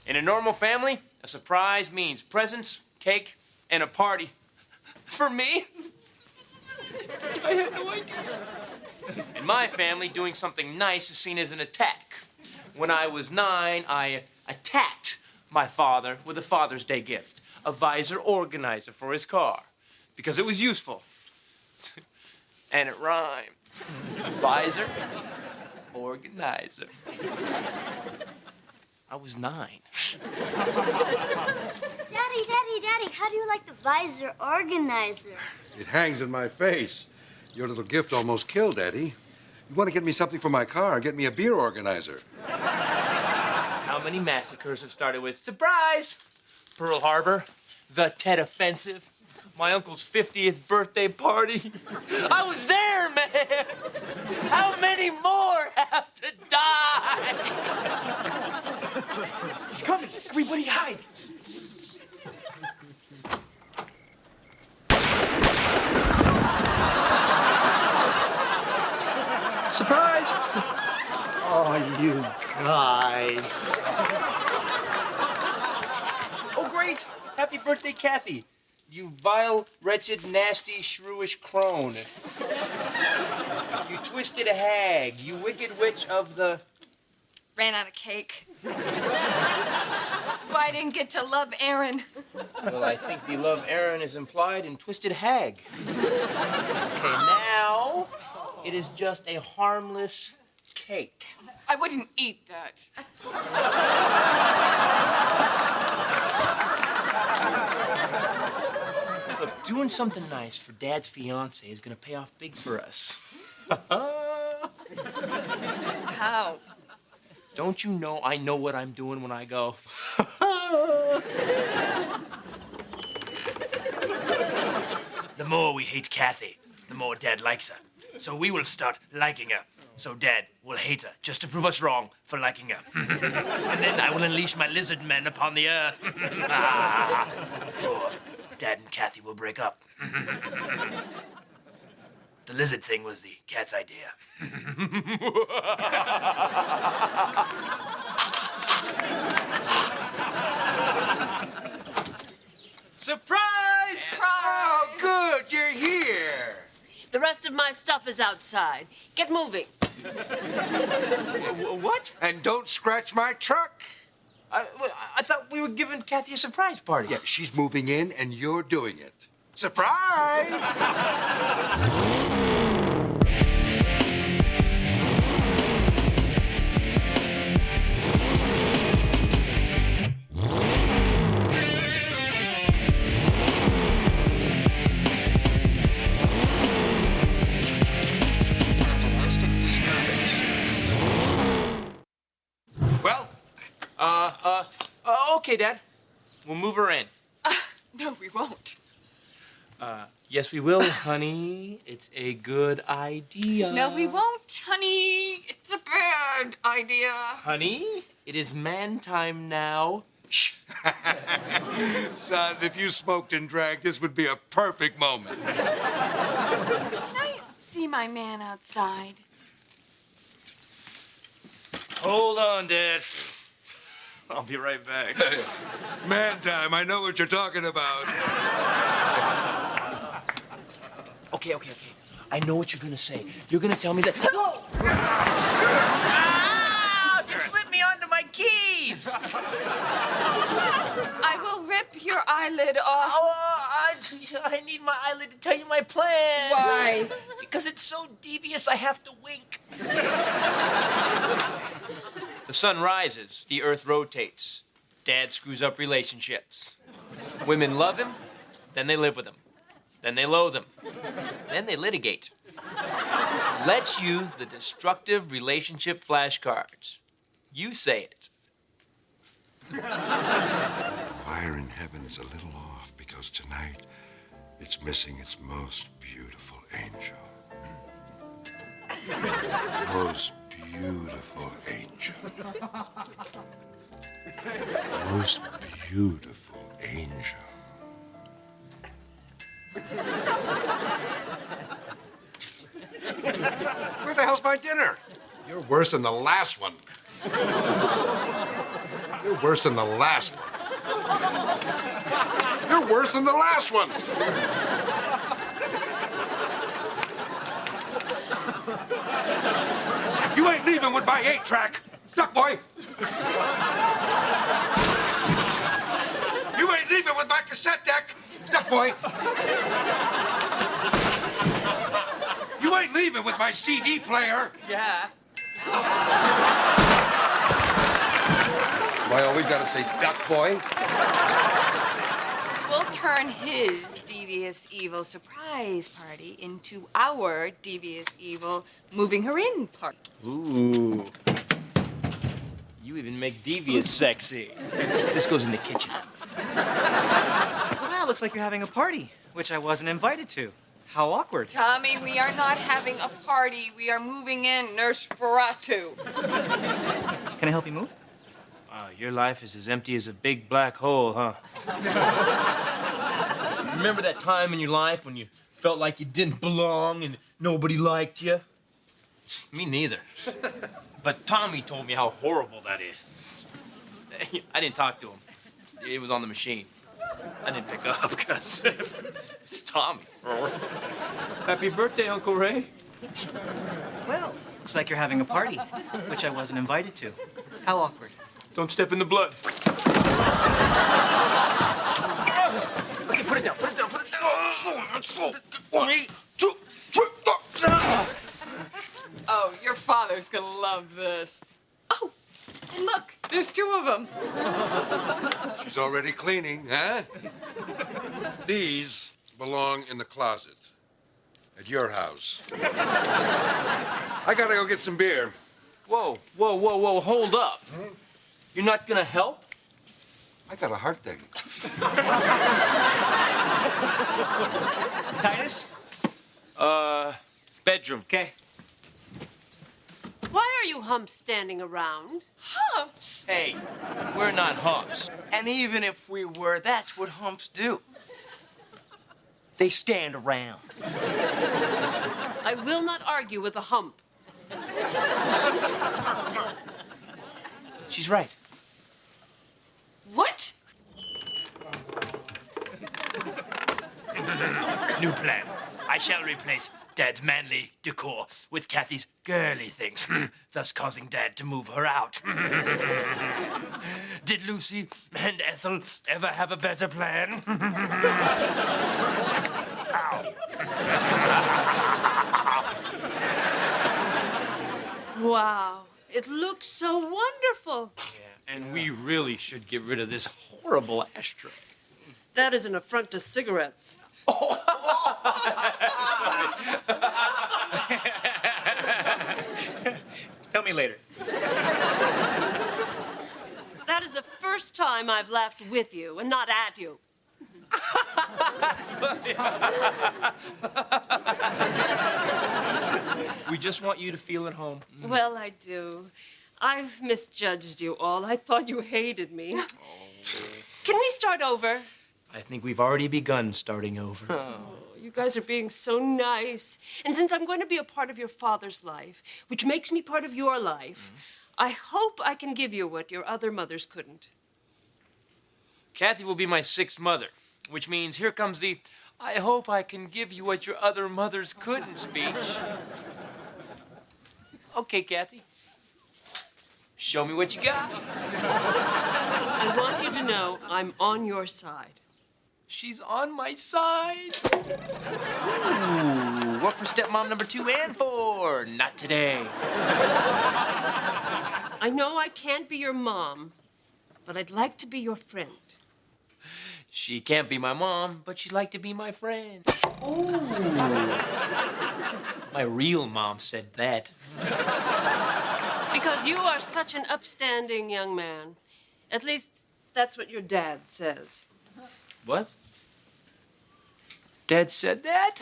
In a normal family, a surprise means presents, cake, and a party. For me? I had no idea. In my family, doing something nice is seen as an attack. When I was 9, I attacked my father with a Father's Day gift, a visor organizer for his car, because it was useful. And it rhymed. Visor, organizer. I was 9. Daddy, how do you like the visor organizer? It hangs in my face. Your little gift almost killed Eddie. You want to get me something for my car? Get me a beer organizer. How many massacres have started with surprise? Pearl Harbor, the Tet Offensive, my uncle's 50th birthday party. I was there, man. How many more have to die? He's coming. Everybody hide. Surprise! Oh, you guys. Oh, great. Happy birthday, Kathy. You vile, wretched, nasty, shrewish crone. You twisted hag. You wicked witch of the... Ran out of cake. That's why I didn't get to love Aaron. Well, I think the love Aaron is implied in twisted hag. Okay, now it is just a harmless cake. I wouldn't eat that. Look, doing something nice for Dad's fiancée is gonna pay off big for us. How? Don't you know I know what I'm doing when I go? The more we hate Kathy, the more Dad likes her. So we will start liking her. So Dad will hate her just to prove us wrong for liking her. And then I will unleash my lizard men upon the earth. Or Dad and Kathy will break up. The lizard thing was the cat's idea. Surprise! Oh, good, you're here. The rest of my stuff is outside. Get moving. What? And don't scratch my truck. I thought we were giving Kathy a surprise party. Yeah, she's moving in and you're doing it. Surprise! Okay, Dad. We'll move her in. No, we won't. Yes, we will, honey. It's a good idea. No, we won't, honey. It's a bad idea. Honey, it is man time now. Shh. Son, if you smoked and drank, this would be a perfect moment. Can I see my man outside? Hold on, Dad. I'll be right back. Man time, I know what you're talking about. Okay. I know what you're gonna say. You're gonna tell me that. Whoa! You slipped me onto my keys. I will rip your eyelid off. I need my eyelid to tell you my plan. Why? Because it's so devious, I have to wink. The sun rises, the earth rotates. Dad screws up relationships. Women love him, then they live with him. Then they loathe him. Then they litigate. Let's use the destructive relationship flashcards. You say it. Fire in heaven is a little off because tonight it's missing its most beautiful angel. Most beautiful angel. Most beautiful angel. Where the hell's my dinner? You're worse than the last one. You're You're worse than the last one. You're worse than the last one. You ain't leaving with my 8-track. Duck boy. You ain't leaving with my cassette deck. Duck boy. You ain't leaving with my CD player. Yeah. Do I always gotta say duck boy? We'll turn his devious evil surprise party into our devious evil moving her in party. Ooh. You even make devious sexy. This goes in the kitchen. Wow, looks like you're having a party, which I wasn't invited to. How awkward. Tommy, we are not having a party. We are moving in Nosferatu. Can I help you move? Wow, your life is as empty as a big black hole, huh? Remember that time in your life when you felt like you didn't belong and nobody liked you? Me neither. But Tommy told me how horrible that is. I didn't talk to him. It was on the machine. I didn't pick up because it's Tommy. Happy birthday, Uncle Ray. Well, looks like you're having a party, which I wasn't invited to. How awkward. Don't step in the blood. Okay, put it down, put it down, put it down. 3, 2, 3. Oh, your father's gonna love this. Oh, and look, there's 2 of them. She's already cleaning, huh? These belong in the closet at your house. I gotta go get some beer. Whoa, hold up. You're not gonna help? I got a heart thing. Titus? Bedroom. Okay. Why are you humps standing around? Humps. Hey, we're not humps. And even if we were, that's what humps do. They stand around. I will not argue with a hump. She's right. What? New plan. I shall replace Dad's manly decor with Kathy's girly things, thus causing Dad to move her out. Did Lucy and Ethel ever have a better plan? Ow. Wow, it looks so wonderful. Yeah, and we really should get rid of this horrible ashtray. That is an affront to cigarettes. Tell me later. That is the first time I've laughed with you and not at you. We just want you to feel at home. Well, I do. I've misjudged you all. I thought you hated me. Can we start over? I think we've already begun starting over. You guys are being so nice. And since I'm going to be a part of your father's life, which makes me part of your life, I hope I can give you what your other mothers couldn't. Kathy will be my 6th mother, which means here comes the I hope I can give you what your other mothers couldn't speech. Okay, Kathy. Show me what you got. I want you to know I'm on your side. She's on my side. Ooh, what for stepmom number 2 and 4? Not today. I know I can't be your mom, but I'd like to be your friend. She can't be my mom, but she'd like to be my friend. Ooh. My real mom said that. Because you are such an upstanding young man. At least, that's what your dad says. What? Dad said that?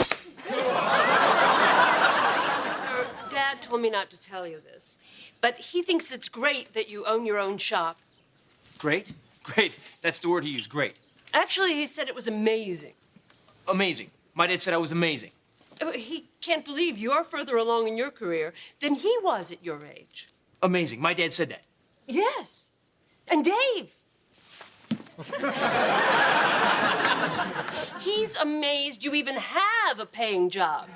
Your dad told me not to tell you this, but he thinks it's great that you own your own shop. Great? Great. That's the word he used, great. Actually, he said it was amazing. Amazing. My dad said I was amazing. He can't believe you're further along in your career than he was at your age. Amazing. My dad said that. Yes. And Dave. He's amazed you even have a paying job.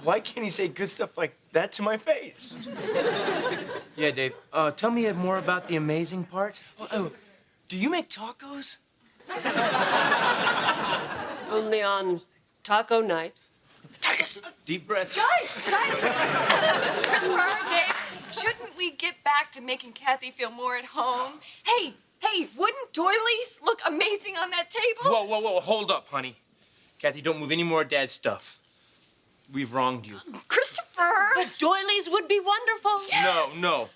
Why can't he say good stuff like that to my face? Yeah, Dave. Tell me more about the amazing part. Oh, do you make tacos? Only on taco night. Titus! Deep breaths. Guys! Christopher, Dave, shouldn't we get back to making Kathy feel more at home? Hey, wouldn't doilies look amazing on that table? Whoa. Hold up, honey. Kathy, don't move any more of Dad's stuff. We've wronged you. Christopher! But doilies would be wonderful. Yes. No.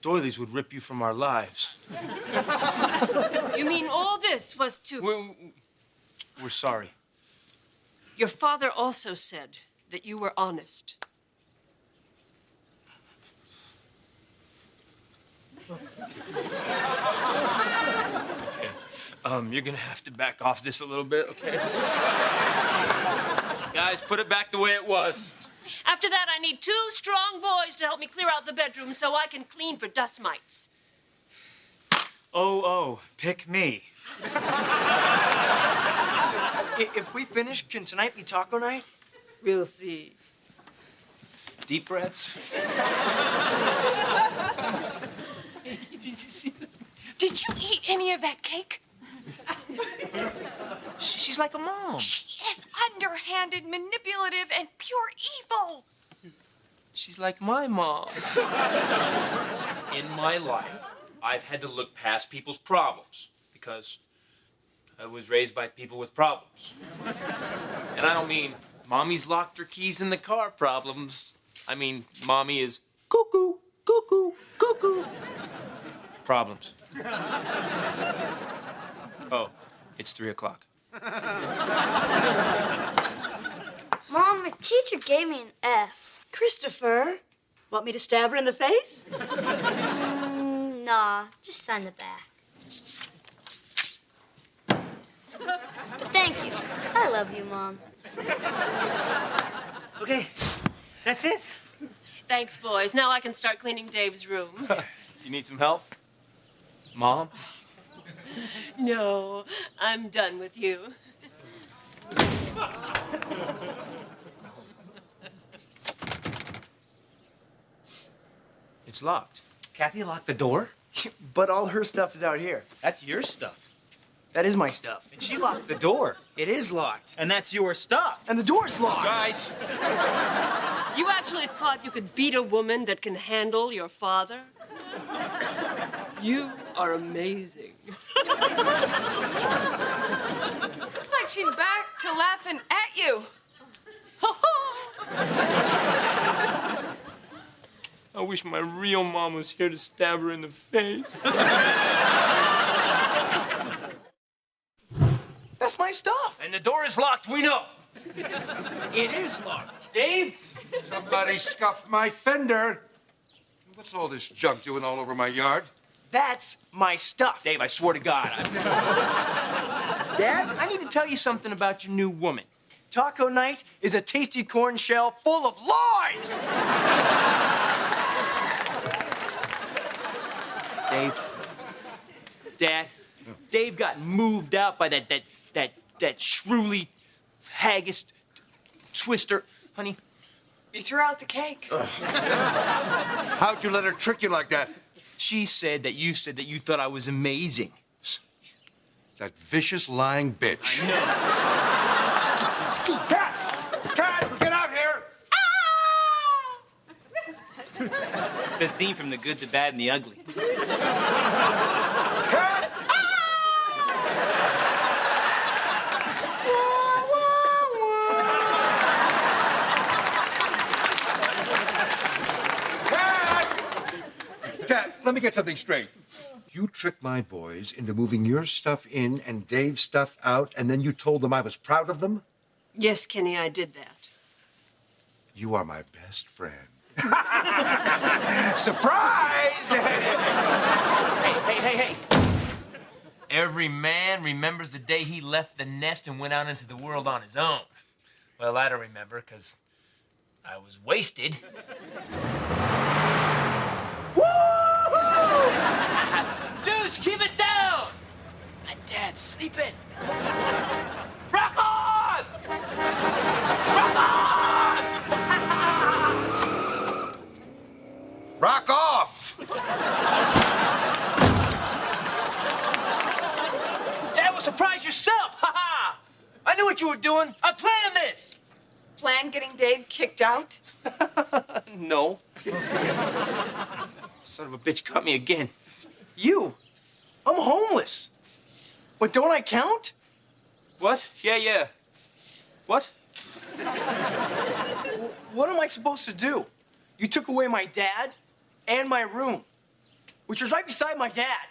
Doilies would rip you from our lives. You mean all this was to... We're sorry. Your father also said that you were honest. You're gonna have to back off this a little bit, okay? Guys, put it back the way it was. After that, I need 2 strong boys to help me clear out the bedroom so I can clean for dust mites. Oh, pick me. If we finish, can tonight be taco night? We'll see. Deep breaths. Did you eat any of that cake? She's like a mom. She is underhanded, manipulative, and pure evil. She's like my mom. In my life, I've had to look past people's problems because I was raised by people with problems. And I don't mean mommy's locked her keys in the car problems. I mean, mommy is cuckoo, cuckoo, cuckoo. Problems. Oh, it's 3 o'clock. Mom, my teacher gave me an F. Christopher, want me to stab her in the face? Nah, just sign the back. Thank you. I love you, Mom. Okay, that's it. Thanks, boys. Now I can start cleaning Dave's room. Do you need some help? Mom? No, I'm done with you. It's locked. Kathy locked the door? But all her stuff is out here. That's your stuff. That is my stuff. And she locked the door. It is locked. And that's your stuff. And the door's locked. Guys! You actually thought you could beat a woman that can handle your father? You are amazing. Looks like she's back to laughing at you. I wish my real mom was here to stab her in the face. That's my stuff. And the door is locked, we know. It is locked. Dave? Somebody scuffed my fender. What's all this junk doing all over my yard? That's my stuff. Dave, I swear to God. Dad, I need to tell you something about your new woman. Taco night is a tasty corn shell full of lies. Dave. Dad. Dave got moved out by that shrewy, haggis twister. Honey. You threw out the cake. How'd you let her trick you like that? She said that you thought I was amazing. That vicious, lying bitch. Cat! Cat, get out here! The theme from The Good, the Bad, and the Ugly. Cat! Cat, let me get something straight. You tricked my boys into moving your stuff in and Dave's stuff out, and then you told them I was proud of them? Yes, Kenny, I did that. You are my best friend. Surprise! Hey. Every man remembers the day he left the nest and went out into the world on his own. Well, I don't remember, because I was wasted. Woo! Rock off! Yeah, well, surprise yourself! Ha ha! I knew what you were doing. I planned this. Plan getting Dave kicked out? No. Son of a bitch caught me again. You? I'm homeless. What, don't I count? What? Yeah. What? What am I supposed to do? You took away my dad and my room, which was right beside my dad.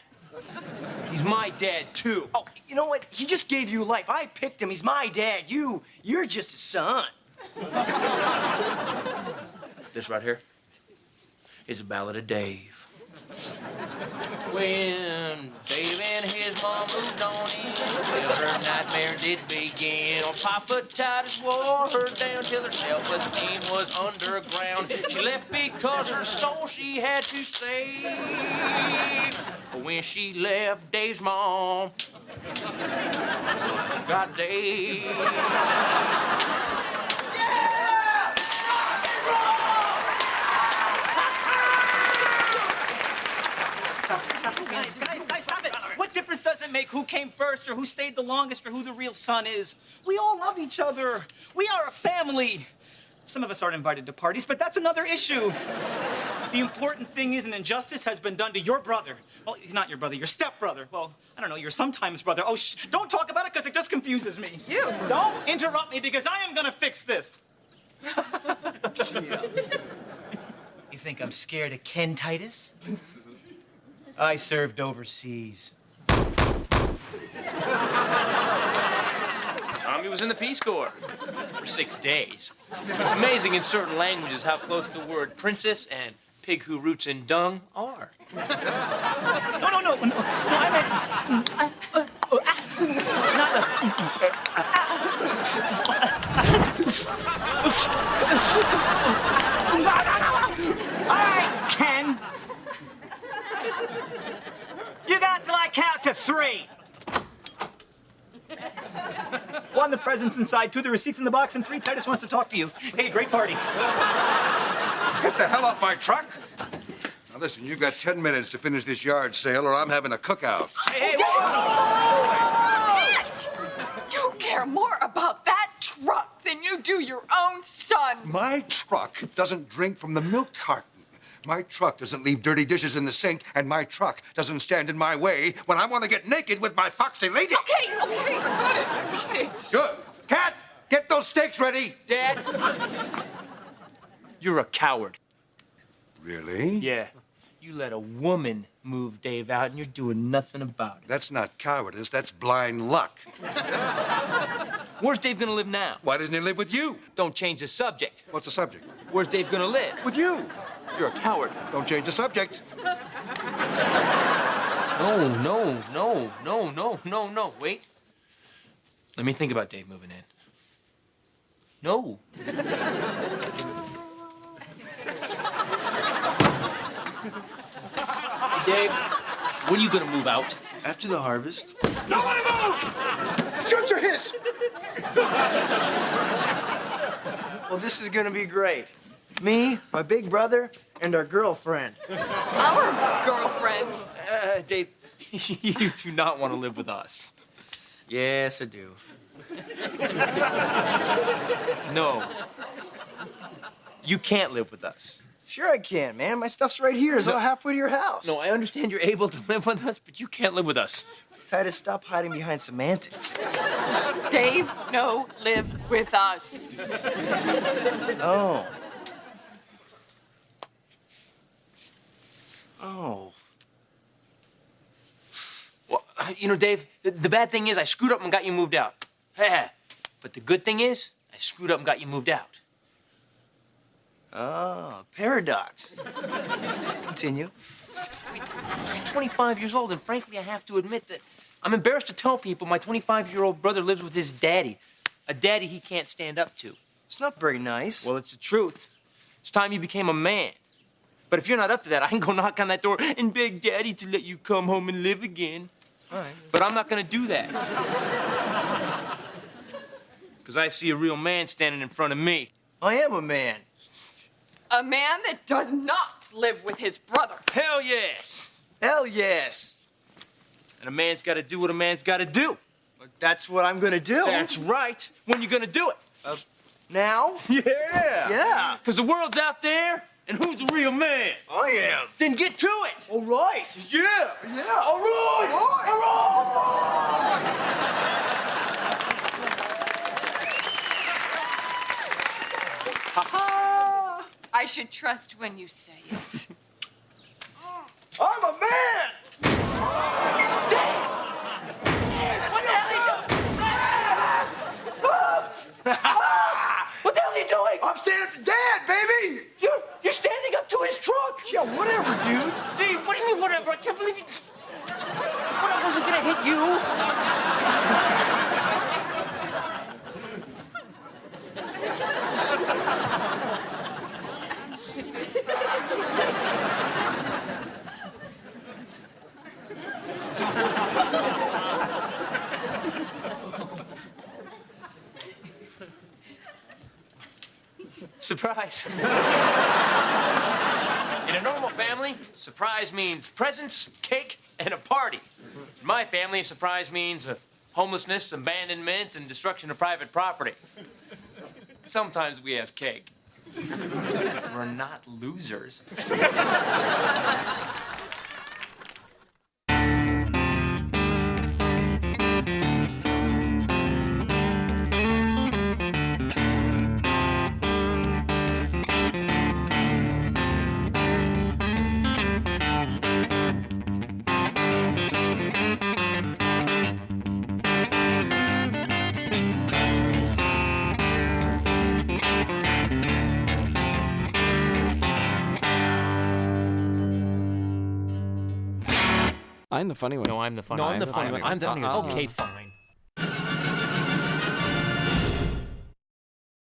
He's my dad, too. Oh, you know what? He just gave you life. I picked him. He's my dad. You're just a son. This right here is a ballad of Dave. When Dave and his mom moved on in, well, her nightmare did begin. Oh, Papa Titus wore her down till her self-esteem was underground. She left because her soul she had to save. But when she left Dave's mom, got Dave. Guys, stop it. What difference does it make who came first or who stayed the longest or who the real son is? We all love each other. We are a family. Some of us aren't invited to parties, but that's another issue. The important thing is an injustice has been done to your brother. Well, he's not your brother, your stepbrother. Well, I don't know, your sometimes brother. Oh, don't talk about it because it just confuses me. You. Don't interrupt me because I am gonna fix this. You think I'm scared of Ken, Titus? I served overseas. Tommy was in the Peace Corps for 6 days. It's amazing in certain languages how close the word princess and pig who roots in dung are. No, I meant... not All right, Ken. You got till I count to 3. 1, the presents inside. 2, the receipts in the box. And 3, Titus wants to talk to you. Hey, great party. Get the hell off my truck! Now listen, you've got 10 minutes to finish this yard sale or I'm having a cookout. Hey, Matt! You care more about that truck than you do your own son. My truck doesn't drink from the milk carton. My truck doesn't leave dirty dishes in the sink, and my truck doesn't stand in my way when I want to get naked with my foxy lady. Okay, I got it. Good. Cat, get those steaks ready. Dad, you're a coward. Really? Yeah. You let a woman move Dave out, and you're doing nothing about it. That's not cowardice, that's blind luck. Where's Dave gonna live now? Why doesn't he live with you? Don't change the subject. What's the subject? Where's Dave gonna live? With you. You're a coward. Don't change the subject. No. Wait. Let me think about Dave moving in. No. Dave, when are you gonna move out? After the harvest. Nobody move! Shoot your hiss! Well, this is gonna be great. Me, my big brother, and our girlfriend. Our girlfriend. Dave, you do not want to live with us. Yes, I do. No. You can't live with us. Sure I can, man. My stuff's right here. It's all halfway to your house. No, I understand you're able to live with us, but you can't live with us. Titus, stop hiding behind semantics. Dave, no, live with us. Oh. Oh. Well, you know, Dave, the bad thing is I screwed up and got you moved out. But the good thing is I screwed up and got you moved out. Oh, paradox. Continue. I'm 25 years old, and frankly, I have to admit that I'm embarrassed to tell people my 25-year-old brother lives with his daddy, a daddy he can't stand up to. It's not very nice. Well, it's the truth. It's time you became a man. But if you're not up to that, I can go knock on that door and beg Daddy to let you come home and live again. All right. But I'm not gonna do that. Because I see a real man standing in front of me. I am a man. A man that does not live with his brother. Hell yes. Hell yes. And a man's got to do what a man's got to do. That's what I'm gonna do. That's right. When you gonna do it? Now? Yeah. Yeah. Because the world's out there, and who's a real man? I am. Then get to it. All right. Yeah. Yeah. All right. All right. Ha-ha. I should trust when you say it. I'm a man. What the hell are you doing? I'm standing up to Dad, baby. You're standing up to his truck. Yeah, whatever, dude. Hey, what do you mean whatever? I can't believe you. What, I wasn't gonna hit you. Surprise. In a normal family, surprise means presents, cake, and a party. In my family, surprise means homelessness, abandonment, and destruction of private property. Sometimes we have cake. We're not losers. I'm the funny one. No, I'm the funny No, one. I'm the funny one. I'm the Okay, fine.